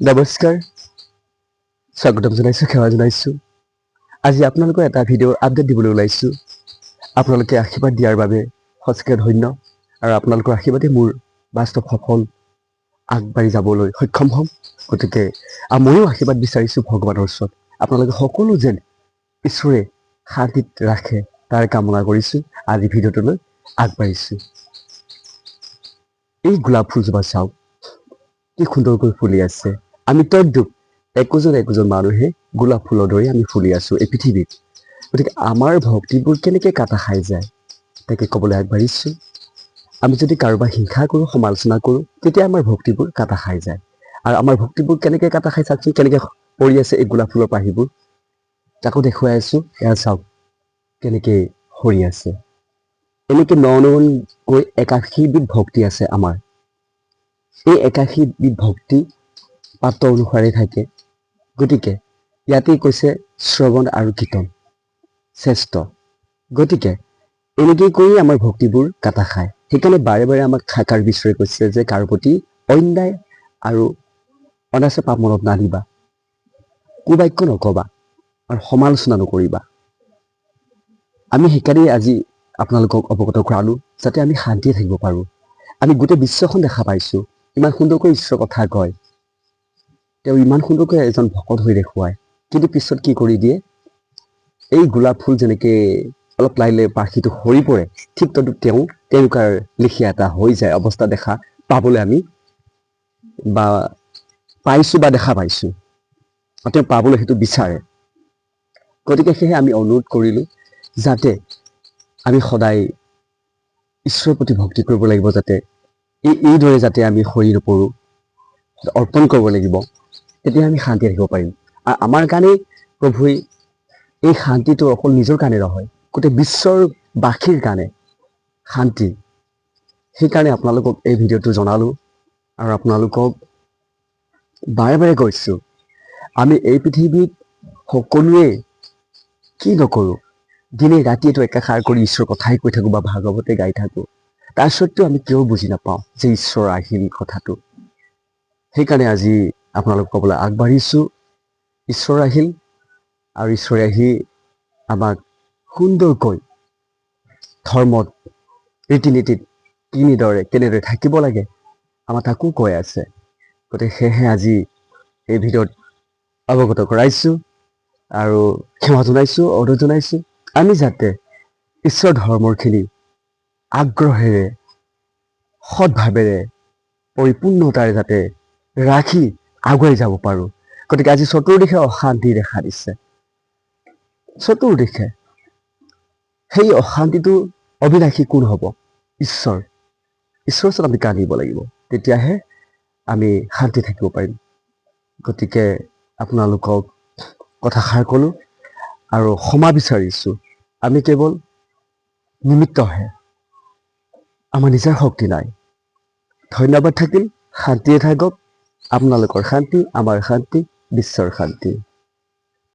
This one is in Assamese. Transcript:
নমস্কাৰ, স্বাগতম জনাইছোঁ, সেৱা জনাইছোঁ। আজি আপোনালোকৰ এটা ভিডিঅ' আপডেট দিবলৈ ওলাইছোঁ। আপোনালোকে আশীৰ্বাদ দিয়াৰ বাবে সঁচাকৈ ধন্য, আৰু আপোনালোকৰ আশীৰ্বাদে মোৰ বাস্তৱ সফল আগবাঢ়ি যাবলৈ সক্ষম হ'ম। গতিকে ময়ো আশীৰ্বাদ বিচাৰিছোঁ ভগৱানৰ ওচৰত, আপোনালোকে সকলো যেন ঈশ্বৰে শান্তিত ৰাখে তাৰ কামনা কৰিছোঁ। আজি ভিডিঅ'টোলৈ আগবাঢ়িছোঁ। এই গোলাপ ফুলজোপা চাওক, কি সুন্দৰকৈ ফুলি আছে। আমি তদ্ৰূপ একোজন মানুহে গোলাপ ফুলৰ দৰে আমি ফুলি আছোঁ এই পৃথিৱীত। গতিকে আমাৰ ভক্তিবোৰ কেনেকৈ কাটা খাই যায় তাকে ক'বলৈ আগবাঢ়িছোঁ। আমি যদি কাৰোবাক হিংসা কৰোঁ, সমালোচনা কৰোঁ, তেতিয়া আমাৰ ভক্তিবোৰ কাটা খাই যায়। আৰু আমাৰ ভক্তিবোৰ কেনেকৈ কাটা খাই চাওকচোন, কেনেকৈ পৰি আছে এই গোলাপ ফুলৰ পাহিবোৰ। তাকো দেখুৱাই আছোঁ, এয়া চাওক কেনেকৈ সৰি আছে। এনেকৈ নকৈ 81বিধ ভক্তি আছে আমাৰ। এই 81বিধ ভক্তি পাত্ৰ অনুসাৰে থাকে। গতিকে ইয়াতেই কৈছে শ্ৰৱণ আৰু কীৰ্তন শ্ৰেষ্ঠ। গতিকে এনেকৈ কৰি আমাৰ ভক্তিবোৰ কাটা খায়। সেইকাৰণে বাৰে বাৰে আমাক খাকাৰ বিশ্বৰে কৈছে যে কাৰো প্ৰতি অন্যায় আৰু অনাচাৰ পাপ মনত নানিবা, কুবাক্য নকবা আৰু সমালোচনা নকৰিবা। আমি সেইকাৰণেই আজি আপোনালোকক অৱগত কৰালোঁ যাতে আমি শান্তিয়ে থাকিব পাৰোঁ। আমি গোটেই বিশ্বখন দেখা পাইছোঁ, ইমান সুন্দৰকৈ ঈশ্বৰৰ কথা কয়, তেওঁ ইমান সুন্দৰকৈ এজন ভকত হৈ দেখুৱায়, কিন্তু পিছত কি কৰি দিয়ে। এই গোলাপ ফুল যেনেকৈ অলপ লাহিলে পাখিটো সৰি পৰে, ঠিক তদ্ৰূপ তেওঁলোকৰ লেখীয়া এটা হৈ যায় অৱস্থা দেখা পাবলৈ আমি পাইছোঁ বা দেখা পাইছোঁ। তেওঁ পাবলৈ সেইটো বিচাৰে। গতিকে সেয়েহে আমি অনুৰোধ কৰিলোঁ যাতে আমি সদায় ঈশ্বৰৰ প্ৰতি ভক্তি কৰিব লাগিব, যাতে এইদৰে যাতে আমি সৰি নপৰোঁ, অৰ্পণ কৰিব লাগিব। তেতিয়া আমি শান্তি ৰাখিব পাৰিম। আৰু আমাৰ কাৰণেই প্ৰভুৱে এই শান্তিটো অকল নিজৰ কাৰণে নহয়, গোটেই বিশ্বৰবাসীৰ কাৰণে শান্তি। সেইকাৰণে আপোনালোকক এই ভিডিঅ'টো জনালোঁ। আৰু আপোনালোকক বাৰে বাৰে কৈছোঁ, আমি এই পৃথিৱীত সকলোৱে কি নকৰোঁ, দিনে ৰাতিয়েতো একাষাৰ কৰি ঈশ্বৰৰ কথাই কৈ থাকোঁ বা ভাগৱতে গাই থাকোঁ। তাৰ স্বত্বেও আমি কিয় বুজি নাপাওঁ যে ঈশ্বৰ আহিল কথাটো। সেইকাৰণে আজি আপোনালোকক ক'বলৈ আগবাঢ়িছোঁ, ঈশ্বৰ আহিল, আৰু ঈশ্বৰে আহি আমাক সুন্দৰকৈ ধৰ্মত ৰীতি নীতিত কেনেদৰে থাকিব লাগে আমাক তাকো কৈ আছে। গতিকে সেয়েহে আজি এই ভিডিঅ'ত অৱগত কৰাইছোঁ আৰু ক্ষমা জনাইছোঁ, অনুৰোধ জনাইছোঁ। আমি যাতে ঈশ্বৰ ধৰ্মৰখিনি আগ্ৰহেৰে, সৎভাৱেৰে, পৰিপূৰ্ণতাৰে যাতে ৰাখি আগুৱাই যাব পাৰোঁ। গতিকে আজি চতুৰ্দিশে অশান্তি দেখা দিছে, চতুৰ্দিশে। সেই অশান্তিটো অবিনাশী কোন হ'ব? ঈশ্বৰৰ ওচৰত আমি কান্দিব লাগিব, তেতিয়াহে আমি শান্তি থাকিব পাৰিম। গতিকে আপোনালোকক কথাষাৰ ক'লোঁ আৰু ক্ষমা বিচাৰিছোঁ। আমি কেৱল নিমিত্তহে, আমাৰ নিজৰ শক্তি নাই। ধন্যবাদ থাকিল। শান্তিয়ে থাকক। আপোনালোকৰ শান্তি, আমাৰ শান্তি, বিশ্বৰ শান্তি।